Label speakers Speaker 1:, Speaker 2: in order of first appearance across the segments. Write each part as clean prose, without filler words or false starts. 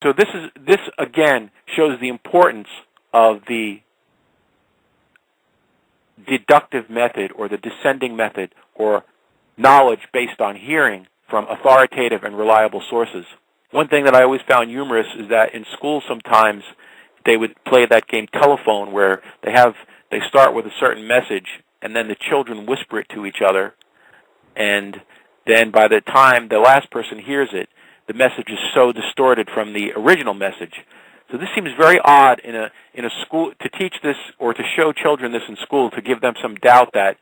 Speaker 1: So this again shows the importance of the deductive method or the descending method or knowledge based on hearing from authoritative and reliable sources. One thing that I always found humorous is that in school sometimes they would play that game telephone where they start with a certain message and then the children whisper it to each other, and then by the time the last person hears it, the message is so distorted from the original message. So this seems very odd in a school to teach this or to show children this in school, to give them some doubt that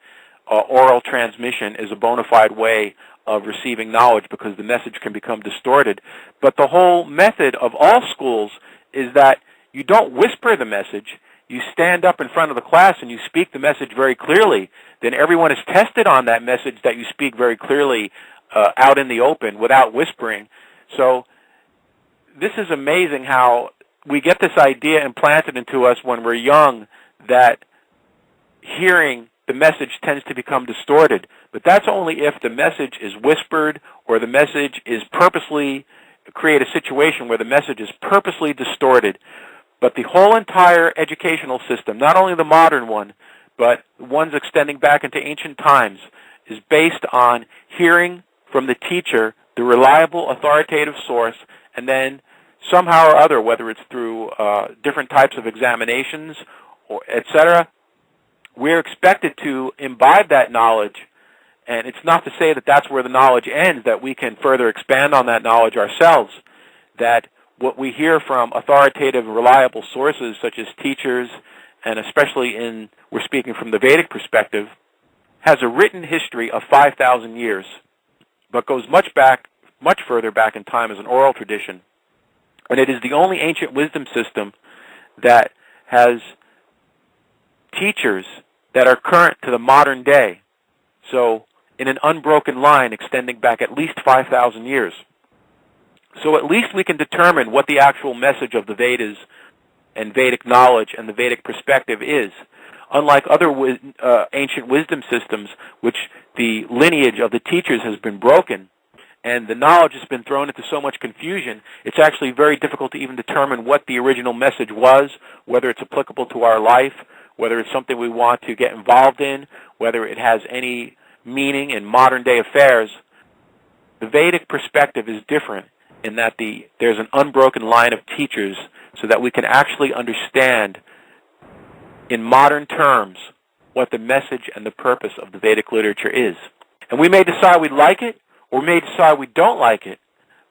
Speaker 1: oral transmission is a bona fide way of receiving knowledge because the message can become distorted. But the whole method of all schools is that you don't whisper the message. You stand up in front of the class and you speak the message very clearly. Then everyone is tested on that message that you speak very clearly out in the open without whispering. So this is amazing how we get this idea implanted into us when we're young that hearing the message tends to become distorted. But that's only if the message is whispered or the message is purposely create a situation where the message is purposely distorted. But the whole entire educational system, not only the modern one, but ones extending back into ancient times, is based on hearing from the teacher, the reliable, authoritative source, and then somehow or other, whether it's through different types of examinations, or etc., we're expected to imbibe that knowledge. And it's not to say that that's where the knowledge ends, that we can further expand on that knowledge ourselves, that what we hear from authoritative, reliable sources, such as teachers, and especially we're speaking from the Vedic perspective, has a written history of 5,000 years, but goes much further back in time as an oral tradition. And it is the only ancient wisdom system that has teachers that are current to the modern day. So in an unbroken line extending back at least 5,000 years. So at least we can determine what the actual message of the Vedas and Vedic knowledge and the Vedic perspective is. Unlike other ancient wisdom systems, which the lineage of the teachers has been broken and the knowledge has been thrown into so much confusion, it's actually very difficult to even determine what the original message was, whether it's applicable to our life, whether it's something we want to get involved in, whether it has any meaning in modern-day affairs. The Vedic perspective is different in that there's an unbroken line of teachers so that we can actually understand in modern terms what the message and the purpose of the Vedic literature is. And we may decide we like it, or may decide we don't like it,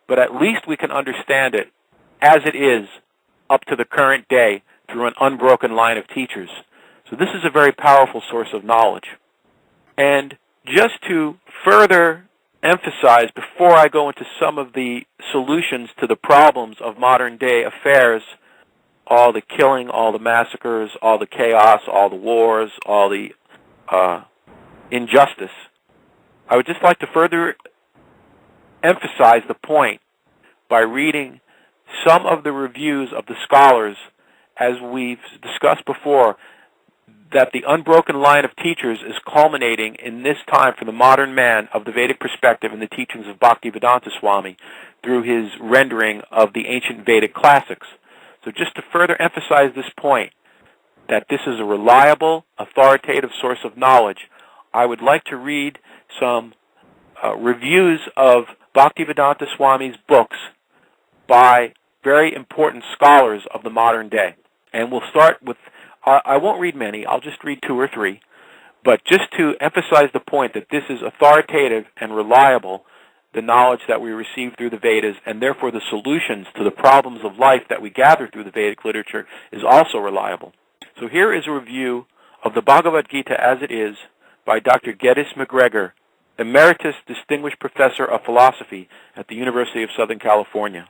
Speaker 1: but at least we can understand it as it is up to the current day through an unbroken line of teachers. So this is a very powerful source of knowledge. And just to further emphasize, before I go into some of the solutions to the problems of modern day affairs, all the killing, all the massacres, all the chaos, all the wars, all the injustice, I would just like to further emphasize the point by reading some of the reviews of the scholars, as we've discussed before, that the unbroken line of teachers is culminating in this time for the modern man of the Vedic perspective in the teachings of Bhaktivedanta Swami through his rendering of the ancient Vedic classics. So just to further emphasize this point, that this is a reliable, authoritative source of knowledge, I would like to read some reviews of Bhaktivedanta Swami's books by very important scholars of the modern day. And we'll start with, I won't read many, I'll just read 2 or 3, but just to emphasize the point that this is authoritative and reliable, the knowledge that we receive through the Vedas, and therefore the solutions to the problems of life that we gather through the Vedic literature is also reliable. So here is a review of the Bhagavad-gita as it is by Dr. Geddes McGregor, Emeritus Distinguished Professor of Philosophy at the University of Southern California.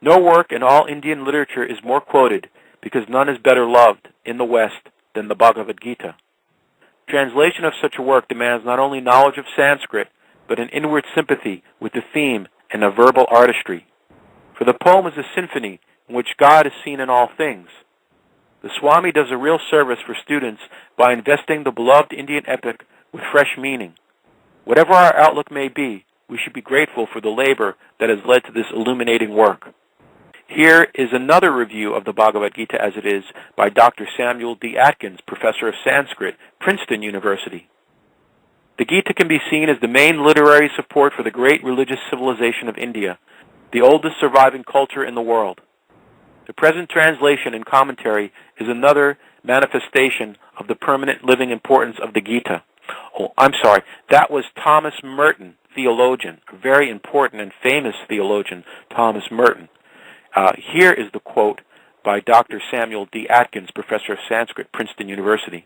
Speaker 1: No work in all Indian literature is more quoted, because none is better loved in the West than the Bhagavad-gita. Translation of such a work demands not only knowledge of Sanskrit, but an inward sympathy with the theme and a verbal artistry. For the poem is a symphony in which God is seen in all things. The Swami does a real service for students by investing the beloved Indian epic with fresh meaning. Whatever our outlook may be, we should be grateful for the labor that has led to this illuminating work. Here is another review of the Bhagavad-gita as it is by Dr. Samuel D. Atkins, professor of Sanskrit, Princeton University. The Gita can be seen as the main literary support for the great religious civilization of India, the oldest surviving culture in the world. The present translation and commentary is another manifestation of the permanent living importance of the Gita. Oh, I'm sorry, that was Thomas Merton, theologian, a very important and famous theologian, Thomas Merton. Here is the quote by Dr. Samuel D. Atkins, professor of Sanskrit, Princeton University.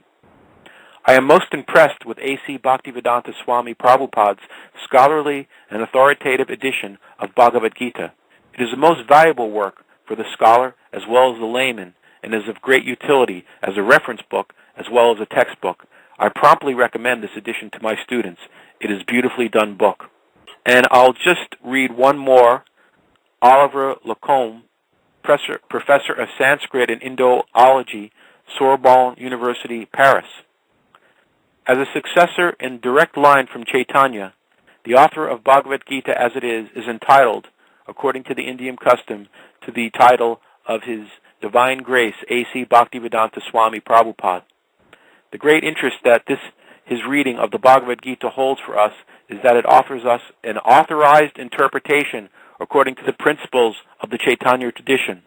Speaker 1: I am most impressed with A.C. Bhaktivedanta Swami Prabhupada's scholarly and authoritative edition of Bhagavad-gita. It is the most valuable work for the scholar as well as the layman, and is of great utility as a reference book as well as a textbook. I promptly recommend this edition to my students. It is a beautifully done book. And I'll just read one more. Oliver Lacombe, professor of Sanskrit and Indology, Sorbonne University, Paris. As a successor in direct line from Chaitanya, the author of Bhagavad-gita as it is entitled, according to the Indian custom, to the title of His Divine Grace, A.C. Bhaktivedanta Swami Prabhupada. The great interest that his reading of the Bhagavad-gita holds for us is that it offers us an authorized interpretation according to the principles of the Chaitanya tradition.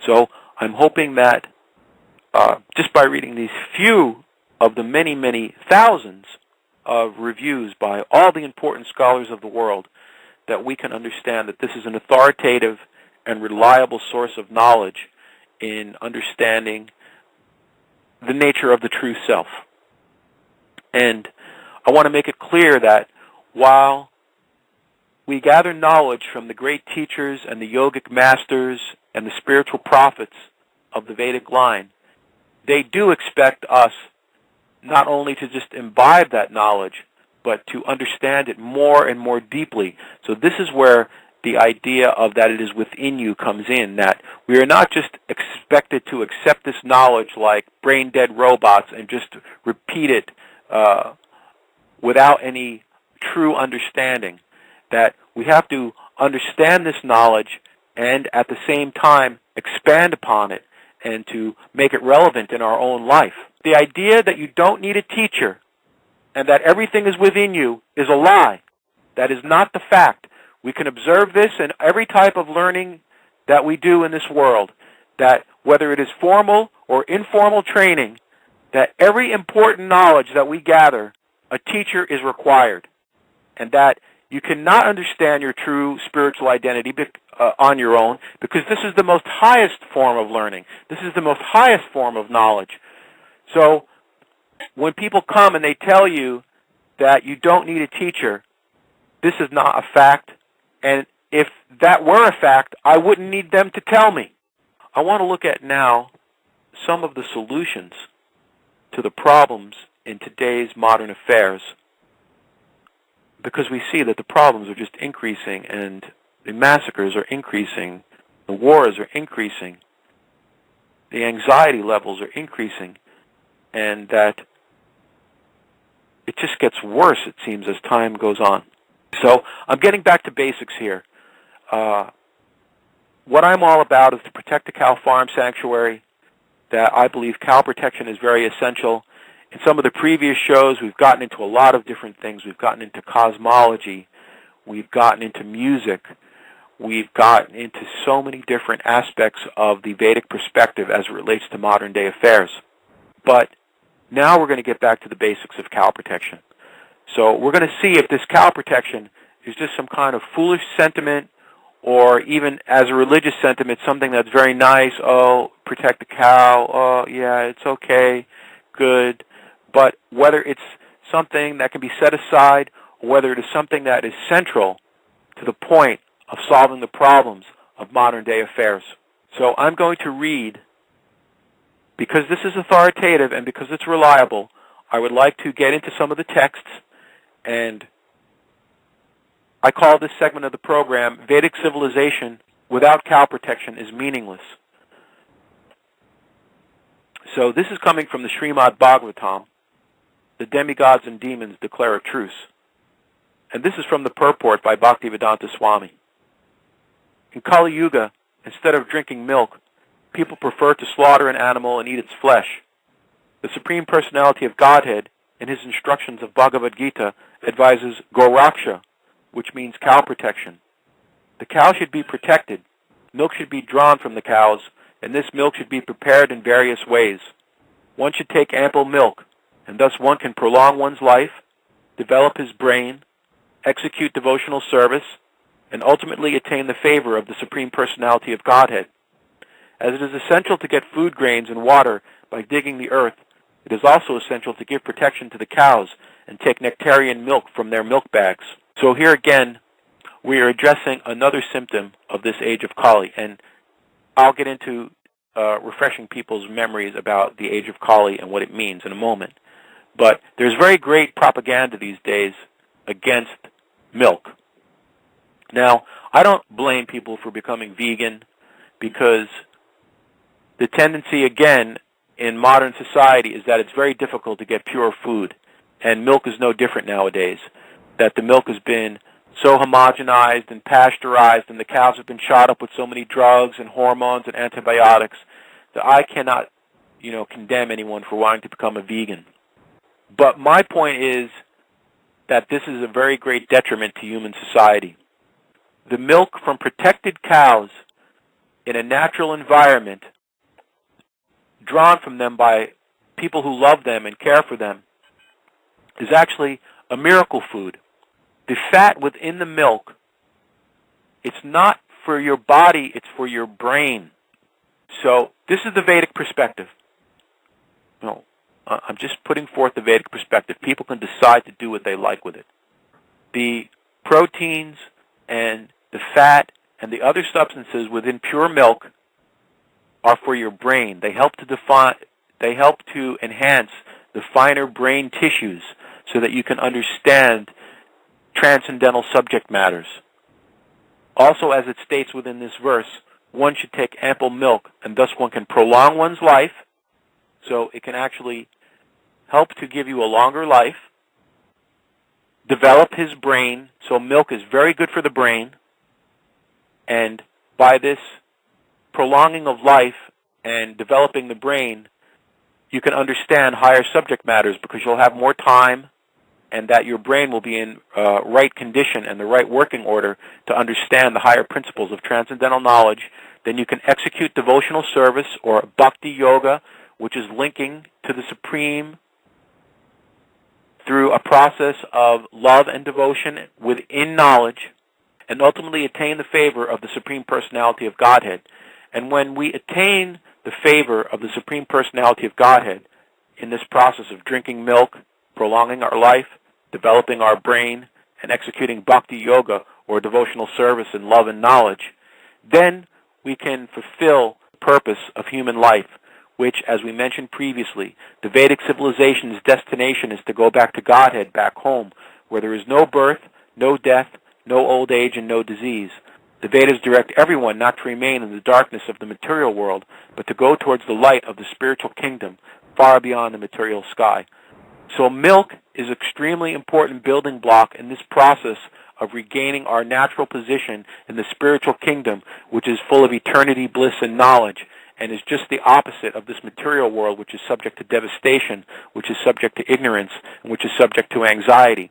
Speaker 1: So I'm hoping that just by reading these few of the many, many thousands of reviews by all the important scholars of the world, that we can understand that this is an authoritative and reliable source of knowledge in understanding the nature of the true self. And I want to make it clear that while we gather knowledge from the great teachers and the yogic masters and the spiritual prophets of the Vedic line, they do expect us not only to just imbibe that knowledge, but to understand it more and more deeply. So this is where the idea of that it is within you comes in, that we are not just expected to accept this knowledge like brain-dead robots and just repeat it without any true understanding, that we have to understand this knowledge and at the same time expand upon it and to make it relevant in our own life. The idea that you don't need a teacher and that everything is within you is a lie. That is not the fact. We can observe this in every type of learning that we do in this world, that whether it is formal or informal training, that every important knowledge that we gather, a teacher is required, and that you cannot understand your true spiritual identity on your own, because this is the most highest form of learning. This is the most highest form of knowledge. So when people come and they tell you that you don't need a teacher, this is not a fact. And if that were a fact, I wouldn't need them to tell me. I want to look at now some of the solutions to the problems in today's modern affairs, because we see that the problems are just increasing and the massacres are increasing, the wars are increasing, the anxiety levels are increasing, and that it just gets worse, it seems, as time goes on. So I'm getting back to basics here. What I'm all about is to protect the cow farm sanctuary, that I believe cow protection is very essential. In some of the previous shows, we've gotten into a lot of different things. We've gotten into cosmology. We've gotten into music. We've gotten into so many different aspects of the Vedic perspective as it relates to modern-day affairs. But now we're going to get back to the basics of cow protection. So we're going to see if this cow protection is just some kind of foolish sentiment, or even as a religious sentiment, something that's very nice. Oh, protect the cow. Oh, yeah, it's okay. Good. But whether it's something that can be set aside, or whether it is something that is central to the point of solving the problems of modern-day affairs. So I'm going to read, because this is authoritative and because it's reliable, I would like to get into some of the texts, and I call this segment of the program, Vedic Civilization Without Cow Protection is Meaningless. So this is coming from the Srimad Bhagavatam, The Demigods and Demons Declare a Truce. And this is from the purport by Bhaktivedanta Swami. In Kali Yuga, instead of drinking milk, people prefer to slaughter an animal and eat its flesh. The Supreme Personality of Godhead, in his instructions of Bhagavad-gita, advises Goraksha, which means cow protection. The cow should be protected. Milk should be drawn from the cows, and this milk should be prepared in various ways. One should take ample milk, and thus one can prolong one's life, develop his brain, execute devotional service, and ultimately attain the favor of the Supreme Personality of Godhead. As it is essential to get food grains and water by digging the earth, it is also essential to give protection to the cows and take nectarian milk from their milk bags. So here again, we are addressing another symptom of this age of Kali, and I'll get into refreshing people's memories about the age of Kali and what it means in a moment. But there's very great propaganda these days against milk. Now, I don't blame people for becoming vegan, because the tendency, again, in modern society is that it's very difficult to get pure food, and milk is no different nowadays, that the milk has been so homogenized and pasteurized, and the cows have been shot up with so many drugs and hormones and antibiotics, that I cannot, condemn anyone for wanting to become a vegan. But my point is that this is a very great detriment to human society. The milk from protected cows in a natural environment, drawn from them by people who love them and care for them, is actually a miracle food. The fat within the milk, it's not for your body, it's for your brain. So this is the Vedic perspective. No, I'm just putting forth the Vedic perspective. People can decide to do what they like with it. The proteins and the fat and the other substances within pure milk are for your brain. They help to enhance the finer brain tissues so that you can understand transcendental subject matters. Also, as it states within this verse, one should take ample milk, and thus one can prolong one's life, so it can actually help to give you a longer life, develop his brain, so milk is very good for the brain, and by this prolonging of life and developing the brain, you can understand higher subject matters because you'll have more time, and that your brain will be in right condition and the right working order to understand the higher principles of transcendental knowledge. Then you can execute devotional service or bhakti yoga, which is linking to the Supreme through a process of love and devotion within knowledge, and ultimately attain the favor of the Supreme Personality of Godhead. And when we attain the favor of the Supreme Personality of Godhead in this process of drinking milk, prolonging our life, developing our brain, and executing bhakti yoga or devotional service in love and knowledge, then we can fulfill the purpose of human life, which, as we mentioned previously, the Vedic civilization's destination is to go back to Godhead, back home, where there is no birth, no death, no old age, and no disease. The Vedas direct everyone not to remain in the darkness of the material world, but to go towards the light of the spiritual kingdom, far beyond the material sky. So milk is an extremely important building block in this process of regaining our natural position in the spiritual kingdom, which is full of eternity, bliss, and knowledge, and is just the opposite of this material world, which is subject to devastation, which is subject to ignorance, and which is subject to anxiety.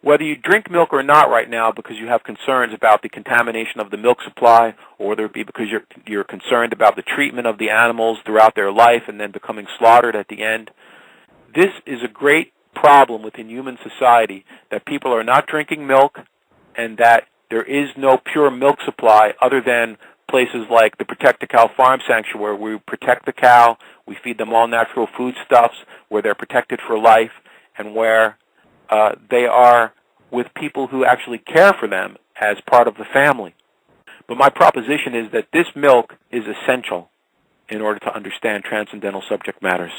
Speaker 1: Whether you drink milk or not right now because you have concerns about the contamination of the milk supply, or whether it be because you're concerned about the treatment of the animals throughout their life and then becoming slaughtered at the end, this is a great problem within human society, that people are not drinking milk and that there is no pure milk supply other than places like the Protect the Cow Farm Sanctuary, where we protect the cow, we feed them all natural foodstuffs, where they're protected for life, and where they are with people who actually care for them as part of the family. But my proposition is that this milk is essential in order to understand transcendental subject matters.